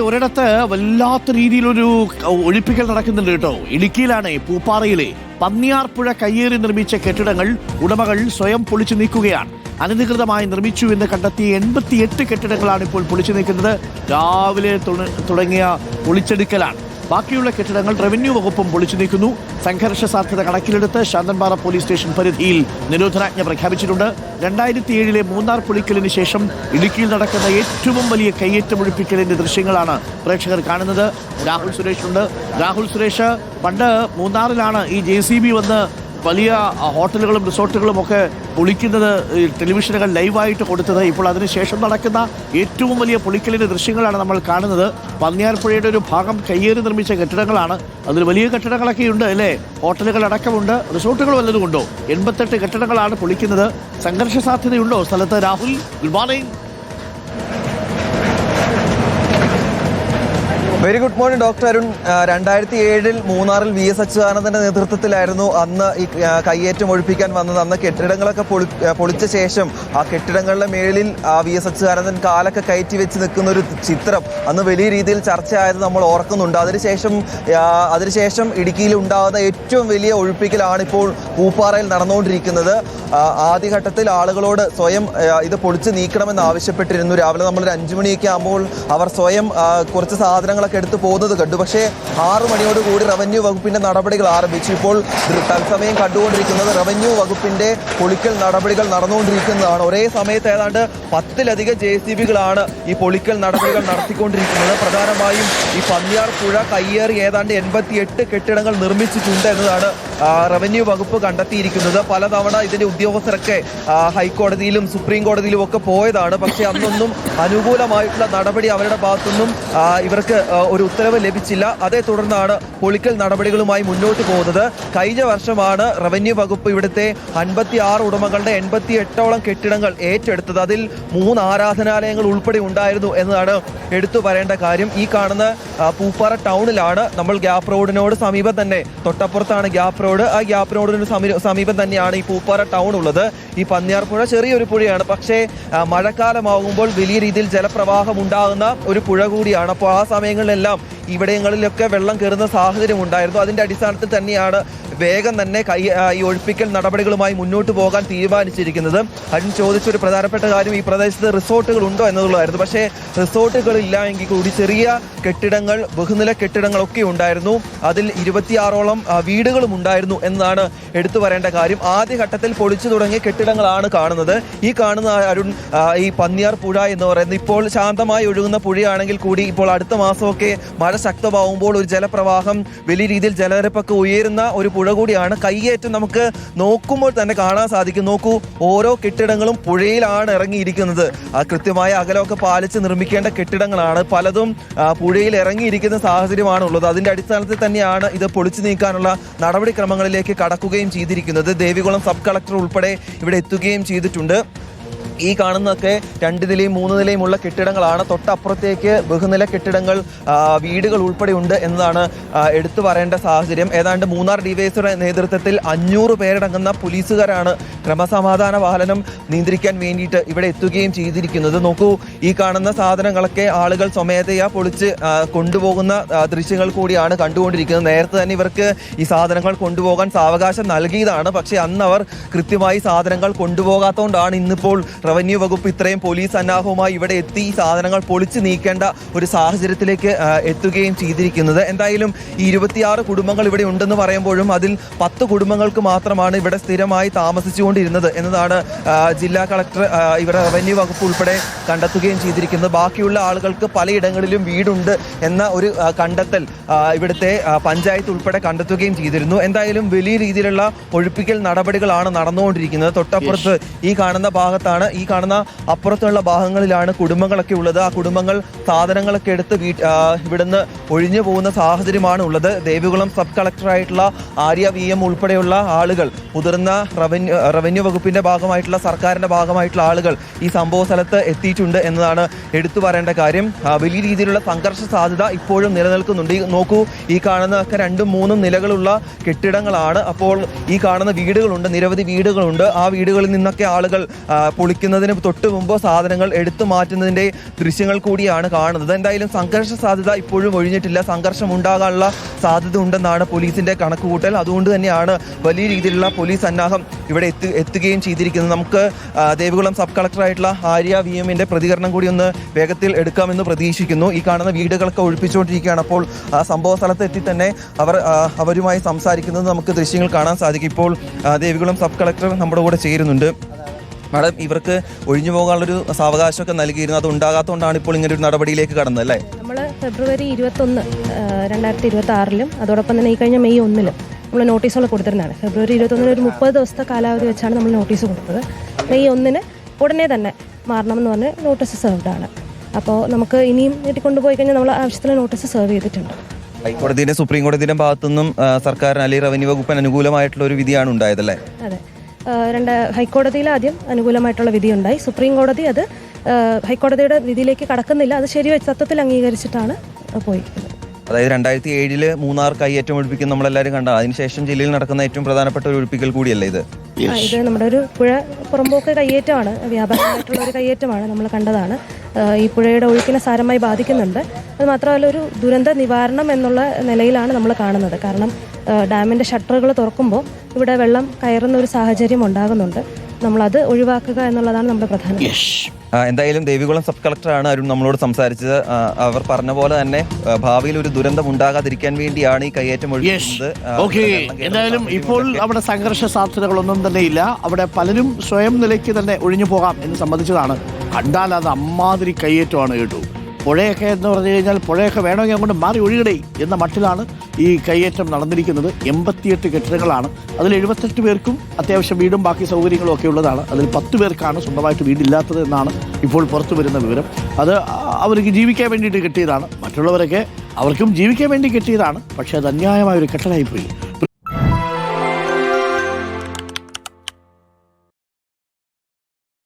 ഒരിടത്ത് വല്ലാത്ത രീതിയിലൊരു ഒഴിപ്പിക്കൽ നടക്കുന്നുണ്ട് കേട്ടോ. ഇടുക്കിയിലാണ് പൂപ്പാറയിലെ പന്നിയാർപ്പുഴ കയ്യേറി നിർമ്മിച്ച കെട്ടിടങ്ങൾ ഉടമകൾ സ്വയം പൊളിച്ചു നീക്കുകയാണ്. അനധികൃതമായി നിർമ്മിച്ചു എന്ന് കണ്ടെത്തിയ 88 കെട്ടിടങ്ങളാണ് ഇപ്പോൾ പൊളിച്ചു നീക്കുന്നത്. രാവിലെ തുടങ്ങിയ പൊളിച്ചെടുക്കലാണ്. ബാക്കിയുള്ള കെട്ടിടങ്ങൾ റവന്യൂ വകുപ്പും പൊളിച്ചു നീക്കുന്നു. സംഘർഷ സാധ്യത കണക്കിലെടുത്ത് ശാന്തൻപാറ പോലീസ് സ്റ്റേഷൻ പരിധിയിൽ നിരോധനാജ്ഞ പ്രഖ്യാപിച്ചിട്ടുണ്ട്. 2007 മൂന്നാർ പൊളിക്കലിന് ശേഷം ഇടുക്കിയിൽ നടക്കുന്ന ഏറ്റവും വലിയ കയ്യേറ്റമൊഴിപ്പിക്കലിന്റെ ദൃശ്യങ്ങളാണ് പ്രേക്ഷകർ കാണുന്നത്. രാഹുൽ സുരേഷ് ഉണ്ട്. രാഹുൽ സുരേഷ്, പണ്ട് മൂന്നാറിലാണ് ഈ JCB വന്ന് വലിയ ഹോട്ടലുകളും റിസോർട്ടുകളും ഒക്കെ പൊളിക്കുന്നത് ടെലിവിഷനുകൾ ലൈവായിട്ട് കൊടുത്തത്. ഇപ്പോൾ അതിനുശേഷം നടക്കുന്ന ഏറ്റവും വലിയ പൊളിക്കലിന്റെ ദൃശ്യങ്ങളാണ് നമ്മൾ കാണുന്നത്. പന്നിയാർപ്പുഴയുടെ ഒരു ഭാഗം കയ്യേറി നിർമ്മിച്ച കെട്ടിടങ്ങളാണ്. അതിൽ വലിയ കെട്ടിടങ്ങളൊക്കെ ഉണ്ട് അല്ലേ, ഹോട്ടലുകൾ അടക്കമുണ്ട്, റിസോർട്ടുകൾ വല്ലതും ഉണ്ടോ? 88 കെട്ടിടങ്ങളാണ് പൊളിക്കുന്നത്. സംഘർഷ സാധ്യതയുണ്ടോ സ്ഥലത്ത്? Rahul, good morning. Very good morning doctor Arun. 2007 മൂന്നാറിൽ VS അച്യുതാനന്ദന്റെ നേതൃത്വത്തിലായിരുന്നു അന്ന് ഈ കയ്യേറ്റം ഒഴിപ്പിക്കാൻ വന്നത്. അന്ന് കെട്ടിടങ്ങളൊക്കെ പൊളിച്ച ശേഷം ആ കെട്ടിടങ്ങളുടെ മേളിൽ VS അച്യുതാനന്ദൻ കാലൊക്കെ കയറ്റി വെച്ച് നിൽക്കുന്ന ഒരു ചിത്രം അന്ന് വലിയ രീതിയിൽ ചർച്ചയായത് നമ്മൾ ഓർക്കുന്നുണ്ട്. അതിനുശേഷം ഇടുക്കിയിൽ ഉണ്ടാകുന്ന ഏറ്റവും വലിയ ഒഴിപ്പിക്കലാണ് ഇപ്പോൾ പൂപ്പാറയിൽ നടന്നുകൊണ്ടിരിക്കുന്നത്. ആദ്യഘട്ടത്തിൽ ആളുകളോട് സ്വയം ഇത് പൊളിച്ച് നീക്കണമെന്ന് ആവശ്യപ്പെട്ടിരുന്നു. രാവിലെ നമ്മളൊരു 5 മണിയൊക്കെ ആകുമ്പോൾ അവർ സ്വയം കുറച്ച് സാധനങ്ങളൊക്കെ എടുത്ത് പോകുന്നത് കണ്ടു. പക്ഷേ 6 മണിയോട് കൂടി റവന്യൂ വകുപ്പിന്റെ നടപടികൾ ആരംഭിച്ചു. ഇപ്പോൾ തത്സമയം കണ്ടുകൊണ്ടിരിക്കുന്നത് റവന്യൂ വകുപ്പിന്റെ പൊളിക്കൽ നടപടികൾ നടന്നുകൊണ്ടിരിക്കുന്നതാണ്. ഒരേ സമയത്ത് ഏതാണ്ട് 10ലധികം JCBകളാണ് ഈ പൊളിക്കൽ നടപടികൾ നടത്തിക്കൊണ്ടിരിക്കുന്നത്. പ്രധാനമായും ഈ പന്നിയാർപ്പുഴ കയ്യേറി ഏതാണ്ട് 88 കെട്ടിടങ്ങൾ നിർമ്മിച്ചിട്ടുണ്ട് എന്നതാണ് റവന്യൂ വകുപ്പ് കണ്ടെത്തിയിരിക്കുന്നത്. പലതവണ ഇതിന്റെ ഉദ്യോഗസ്ഥരൊക്കെ ഹൈക്കോടതിയിലും സുപ്രീം കോടതിയിലും ഒക്കെ പോയതാണ്. പക്ഷേ അന്നൊന്നും അനുകൂലമായിട്ടുള്ള നടപടി അവരുടെ ഭാഗത്തുനിന്നും ഇവർക്ക് ഒരു ഉത്തരവ് ലഭിച്ചില്ല. അതേ തുടർന്നാണ് പൊളിക്കൽ നടപടികളുമായി മുന്നോട്ട് പോകുന്നത്. കഴിഞ്ഞ വർഷമാണ് റവന്യൂ വകുപ്പ് ഇവിടുത്തെ 56 ഉടമകളുടെ 88ഓളം കെട്ടിടങ്ങൾ ഏറ്റെടുത്തത്. അതിൽ 3 ആരാധനാലയങ്ങൾ ഉൾപ്പെടെ ഉണ്ടായിരുന്നു എന്നതാണ് എടുത്തു പറയേണ്ട കാര്യം. ഈ കാണുന്ന പൂപ്പാറ ടൗണിലാണ്. നമ്മൾ ഗ്യാപ്പ് റോഡിനോട് സമീപം തന്നെ, തൊട്ടപ്പുറത്താണ് ഗ്യാപ്പ് റോഡ്. ആ ഗ്യാപ്പ് റോഡിന് സമീപം തന്നെയാണ് ഈ പൂപ്പാറ ടൗൺ ഉള്ളത്. ഈ പന്നിയാർപ്പുഴ ചെറിയൊരു പുഴയാണ്, പക്ഷേ മഴക്കാലമാകുമ്പോൾ വലിയ രീതിയിൽ ജലപ്രവാഹം ഉണ്ടാകുന്ന ഒരു പുഴ കൂടിയാണ്. അപ്പോൾ ആ സമയങ്ങളിലെല്ലാം ഇവിടങ്ങളിലൊക്കെ വെള്ളം കയറുന്ന സാഹചര്യം ഉണ്ടായിരുന്നു. അതിന്റെ അടിസ്ഥാനത്തിൽ തന്നെയാണ് വേഗം തന്നെ ഈ ഒഴിപ്പിക്കൽ നടപടികളുമായി മുന്നോട്ട് പോകാൻ തീരുമാനിച്ചിരിക്കുന്നത്. അതിന് ചോദിച്ചൊരു പ്രധാനപ്പെട്ട കാര്യം ഈ പ്രദേശത്ത് റിസോർട്ടുകൾ ഉണ്ടോ എന്നുള്ളതായിരുന്നു. പക്ഷേ റിസോർട്ടുകളില്ല എങ്കിൽ കൂടി ചെറിയ കെട്ടിടങ്ങൾ, ബഹുനില കെട്ടിടങ്ങളൊക്കെ ഉണ്ടായിരുന്നു. അതിൽ 26ഓളം വീടുകളും ഉണ്ടായിരുന്നു എന്നതാണ് എടുത്തു പറയേണ്ട കാര്യം. ആദ്യഘട്ടത്തിൽ പൊളിച്ചു തുടങ്ങിയ കെട്ടിടങ്ങളാണ് കാണുന്നത്. ഈ കാണുന്ന അരുൺ, ഈ പന്നിയാർ പുഴ എന്ന് പറയുന്നത് ഇപ്പോൾ ശാന്തമായി ഒഴുകുന്ന പുഴയാണെങ്കിൽ കൂടി ഇപ്പോൾ അടുത്ത മാസമൊക്കെ മഴ ശക്തമാവുമ്പോൾ ഒരു ജലപ്രവാഹം, വലിയ രീതിയിൽ ജലനിരപ്പൊക്കെ ഉയരുന്ന ഒരു പുഴ കൂടിയാണ്. കയ്യേറ്റം നമുക്ക് നോക്കുമ്പോൾ തന്നെ കാണാൻ സാധിക്കും. നോക്കൂ, ഓരോ കെട്ടിടങ്ങളും പുഴയിലാണ് ഇറങ്ങിയിരിക്കുന്നത്. കൃത്യമായ അകലമൊക്കെ പാലിച്ച് നിർമ്മിക്കേണ്ട കെട്ടിടങ്ങളാണ്. പലതും പുഴയിൽ ഇറങ്ങിയിരിക്കുന്ന സാഹചര്യമാണ് ഉള്ളത്. അതിന്റെ അടിസ്ഥാനത്തിൽ തന്നെയാണ് ഇത് പൊളിച്ചു നീക്കാനുള്ള നടപടിക്രമങ്ങളിലേക്ക് കടക്കുകയും ചെയ്തിരിക്കുന്നത്. ദേവികുളം സബ് കളക്ടർ ഉൾപ്പെടെ ഇവിടെ എത്തുകയും ചെയ്തിട്ടുണ്ട്. ഈ കാണുന്നതൊക്കെ 2 നിലയും 3 നിലയും ഉള്ള കെട്ടിടങ്ങളാണ്. തൊട്ടപ്പുറത്തേക്ക് ബഹുനില കെട്ടിടങ്ങൾ, വീടുകൾ ഉൾപ്പെടെ ഉണ്ട് എന്നതാണ് എടുത്തു പറയേണ്ട സാഹചര്യം. ഏതാണ്ട് മൂന്നാർ ഡിവൈഎസ്പിയുടെ നേതൃത്വത്തിൽ 500 പേരടങ്ങുന്ന പോലീസുകാരാണ് ക്രമസമാധാന പാലനം നിയന്ത്രിക്കാൻ വേണ്ടിയിട്ട് ഇവിടെ എത്തുകയും ചെയ്തിരിക്കുന്നത്. നോക്കൂ, ഈ കാണുന്ന സാധനങ്ങളൊക്കെ ആളുകൾ സ്വമേധയാ പൊളിച്ച് കൊണ്ടുപോകുന്ന ദൃശ്യങ്ങൾ കൂടിയാണ് കണ്ടുകൊണ്ടിരിക്കുന്നത്. നേരത്തെ തന്നെ ഇവർക്ക് ഈ സാധനങ്ങൾ കൊണ്ടുപോകാൻ സാവകാശം നൽകിയതാണ്. പക്ഷേ അന്ന് അവർ കൃത്യമായി സാധനങ്ങൾ കൊണ്ടുപോകാത്തതുകൊണ്ടാണ് ഇന്നിപ്പോൾ റവന്യൂ വകുപ്പ് ഇത്രയും പോലീസ് സന്നാഹവുമായി ഇവിടെ എത്തി സാധനങ്ങൾ പൊളിച്ചു നീക്കേണ്ട ഒരു സാഹചര്യത്തിലേക്ക് എത്തുകയും ചെയ്തിരിക്കുന്നത്. എന്തായാലും ഈ 26 കുടുംബങ്ങൾ ഇവിടെ ഉണ്ടെന്ന് പറയുമ്പോഴും അതിൽ 10 കുടുംബങ്ങൾക്ക് മാത്രമാണ് ഇവിടെ സ്ഥിരമായി താമസിച്ചുകൊണ്ടിരുന്നത് എന്നതാണ് ജില്ലാ കളക്ടർ ഇവിടെ റവന്യൂ വകുപ്പ് ഉൾപ്പെടെ കണ്ടെത്തുകയും ചെയ്തിരിക്കുന്നത്. ബാക്കിയുള്ള ആളുകൾക്ക് പലയിടങ്ങളിലും വീടുണ്ട് എന്ന ഒരു കണ്ടെത്തൽ ഇവിടുത്തെ പഞ്ചായത്ത് ഉൾപ്പെടെ കണ്ടെത്തുകയും ചെയ്തിരുന്നു. എന്തായാലും വലിയ രീതിയിലുള്ള ഒഴിപ്പിക്കൽ നടപടികളാണ് നടന്നുകൊണ്ടിരിക്കുന്നത്. തൊട്ടപ്പുറത്ത് ഈ കാണുന്ന ഭാഗത്താണ്, ഈ കാണുന്ന അപ്പുറത്തുള്ള ഭാഗങ്ങളിലാണ് കുടുംബങ്ങളൊക്കെ ഉള്ളത്. ആ കുടുംബങ്ങൾ സാധനങ്ങളൊക്കെ എടുത്ത് ഇവിടുന്ന് ഒഴിഞ്ഞു പോകുന്ന സാഹചര്യമാണ് ഉള്ളത്. ദേവികുളം സബ് കളക്ടറായിട്ടുള്ള ആര്യ VM ഉൾപ്പെടെയുള്ള ആളുകൾ, മുതിർന്ന റവന്യൂ വകുപ്പിന്റെ ഭാഗമായിട്ടുള്ള സർക്കാരിന്റെ ഭാഗമായിട്ടുള്ള ആളുകൾ ഈ സംഭവ സ്ഥലത്ത് എത്തിയിട്ടുണ്ട് എന്നതാണ് എടുത്തു പറയേണ്ട കാര്യം. വലിയ രീതിയിലുള്ള സംഘർഷ സാധ്യത ഇപ്പോഴും നിലനിൽക്കുന്നുണ്ട്. നോക്കൂ, ഈ കാണുന്നതൊക്കെ 2ഉം 3ഉം നിലകളുള്ള കെട്ടിടങ്ങളാണ്. അപ്പോൾ ഈ കാണുന്ന വീടുകളുണ്ട്, നിരവധി വീടുകളുണ്ട്. ആ വീടുകളിൽ നിന്നൊക്കെ ആളുകൾ പൊളിക്കുന്ന പൊളിക്കുന്നതിന് തൊട്ട് മുമ്പ് സാധനങ്ങൾ എടുത്തു മാറ്റുന്നതിൻ്റെ ദൃശ്യങ്ങൾ കൂടിയാണ് കാണുന്നത്. എന്തായാലും സംഘർഷ സാധ്യത ഇപ്പോഴും ഒഴിഞ്ഞിട്ടില്ല. സംഘർഷം ഉണ്ടാകാനുള്ള സാധ്യത ഉണ്ടെന്നാണ് പോലീസിന്റെ കണക്കുകൂട്ടൽ. അതുകൊണ്ട് തന്നെയാണ് വലിയ രീതിയിലുള്ള പോലീസ് സന്നാഹം ഇവിടെ എത്തുകയും ചെയ്തിരിക്കുന്നത്. നമുക്ക് ദേവികുളം സബ് കളക്ടറായിട്ടുള്ള ആര്യ VM പ്രതികരണം കൂടി ഒന്ന് വേഗത്തിൽ എടുക്കാമെന്ന് പ്രതീക്ഷിക്കുന്നു. ഈ കാണുന്ന വീടുകളൊക്കെ ഒഴിപ്പിച്ചുകൊണ്ടിരിക്കുകയാണ്. അപ്പോൾ ആ സംഭവ സ്ഥലത്ത് എത്തി തന്നെ അവരുമായി സംസാരിക്കുന്നത് നമുക്ക് ദൃശ്യങ്ങൾ കാണാൻ സാധിക്കും. ഇപ്പോൾ ദേവികുളം സബ് കളക്ടർ നമ്മുടെ കൂടെ ചേരുന്നുണ്ട്. മാഡം, ഇവർക്ക് ഒഴിഞ്ഞു പോകാനുള്ളൊരു സാവകാശമൊക്കെ നൽകിയിരുന്നു. അത് ഉണ്ടാകാത്തതുകൊണ്ടാണ് ഇപ്പോൾ ഇങ്ങനെ ഒരു നടപടിയിലേക്ക് കടന്നത് അല്ലേ? നമ്മൾ ഫെബ്രുവരി 21, 2026 അതോടൊപ്പം തന്നെ ഈ കഴിഞ്ഞ മെയ് 1 നമ്മൾ നോട്ടീസുകൾ കൊടുത്തിരുന്നതാണ്. ഫെബ്രുവരി 21 ഒരു 30 ദിവസത്തെ കാലാവധി വെച്ചാണ് നമ്മൾ നോട്ടീസ് കൊടുത്തത്. മെയ് 1 ഉടനെ തന്നെ മാറണമെന്ന് പറഞ്ഞ് നോട്ടീസ് സെർവ്ഡ് ആണ്. അപ്പോൾ നമുക്ക് ഇനിയും നീട്ടിക്കൊണ്ടുപോയി കഴിഞ്ഞാൽ നമ്മൾ ആവശ്യത്തിന് നോട്ടീസ് സെർവ് ചെയ്തിട്ടുണ്ട്. ഹൈക്കോടതിയുടെ സുപ്രീം കോടതിയുടെ ഭാഗത്തുനിന്നും സർക്കാരിന് അല്ലെങ്കിൽ റവന്യൂ വകുപ്പിന് അനുകൂലമായിട്ടുള്ള ഒരു വിധിയാണ് ഉണ്ടായതല്ലേ? അതെ, ഹൈക്കോടതിയിൽ ആദ്യം അനുകൂലമായിട്ടുള്ള വിധി ഉണ്ടായി. സുപ്രീം കോടതി അത് ഹൈക്കോടതിയുടെ വിധിയിലേക്ക് കടക്കുന്നില്ല, അത് തത്വത്തിൽ അംഗീകരിച്ചിട്ടാണ് പോയിരിക്കുന്നത്. അതായത് 2007 മൂന്നാർ കയ്യേറ്റം ഒഴിപ്പിക്കുന്ന നമ്മളെല്ലാവരും കണ്ട, അതിനുശേഷം ജില്ലയിൽ നടക്കുന്ന ഏറ്റവും പ്രധാനപ്പെട്ട ഒരു ഒഴിപ്പിക്കൽ കൂടിയല്ലേ ഇത്? ഇത് നമ്മുടെ ഒരു പുഴ പുറമ്പോക്ക് കയ്യേറ്റമാണ്, വ്യാപകമായിട്ടുള്ള ഒരു കയ്യേറ്റമാണ്, നമ്മൾ കണ്ടതാണ്. ഈ പുഴയുടെ ഒഴുക്കിനെ സാരമായി ബാധിക്കുന്നുണ്ട്. അത് മാത്രമല്ല ഒരു ദുരന്ത നിവാരണം എന്നുള്ള നിലയിലാണ് നമ്മൾ കാണുന്നത്. കാരണം ഡാമിൻ്റെ ഷട്ടറുകൾ തുറക്കുമ്പോൾ ഇവിടെ വെള്ളം കയറുന്ന ഒരു സാഹചര്യം ഉണ്ടാകുന്നുണ്ട്. നമ്മളത് ഒഴിവാക്കുക എന്നുള്ളതാണ് നമ്മുടെ പ്രധാന. എന്തായാലും ദേവികുളം സബ് കളക്ടറാണ് അരുൺ നമ്മളോട് സംസാരിച്ചത്. അവർ പറഞ്ഞ പോലെ തന്നെ ഭാവിയിൽ ഒരു ദുരന്തം ഉണ്ടാകാതിരിക്കാൻ വേണ്ടിയാണ് ഈ കയ്യേറ്റം ഒഴിക്കുന്നത്. എന്തായാലും ഇപ്പോൾ അവിടെ സംഘർഷ സാധ്യതകളൊന്നും തന്നെ ഇല്ല. അവിടെ പലരും സ്വയം നിലയ്ക്ക് തന്നെ ഒഴിഞ്ഞു പോകാം എന്ന് സംബന്ധിച്ചതാണ്. കണ്ടാൽ അത് അമ്മാതിരി കയ്യേറ്റമാണ് കേട്ടു. പുഴയൊക്കെ എന്ന് പറഞ്ഞു കഴിഞ്ഞാൽ പുഴയൊക്കെ വേണമെങ്കിൽ അങ്ങോട്ട് മാറി ഒഴുകടേ എന്ന മട്ടിലാണ് ഈ കയ്യേറ്റം നടന്നിരിക്കുന്നത്. 88 കെട്ടിടങ്ങളാണ്. അതിൽ 78 പേർക്കും അത്യാവശ്യം വീടും ബാക്കി സൗകര്യങ്ങളും ഒക്കെ ഉള്ളതാണ്. അതിൽ 10 പേർക്കാണ് സ്വന്തമായിട്ട് വീടില്ലാത്തത് എന്നാണ് ഇപ്പോൾ പുറത്തു വരുന്ന വിവരം. അത് അവർക്ക് ജീവിക്കാൻ വേണ്ടിയിട്ട് കിട്ടിയതാണ്. മറ്റുള്ളവരൊക്കെ അവർക്കും ജീവിക്കാൻ വേണ്ടി കിട്ടിയതാണ്. പക്ഷേ അത് അന്യായമായ ഒരു കെട്ടലായിപ്പോയി.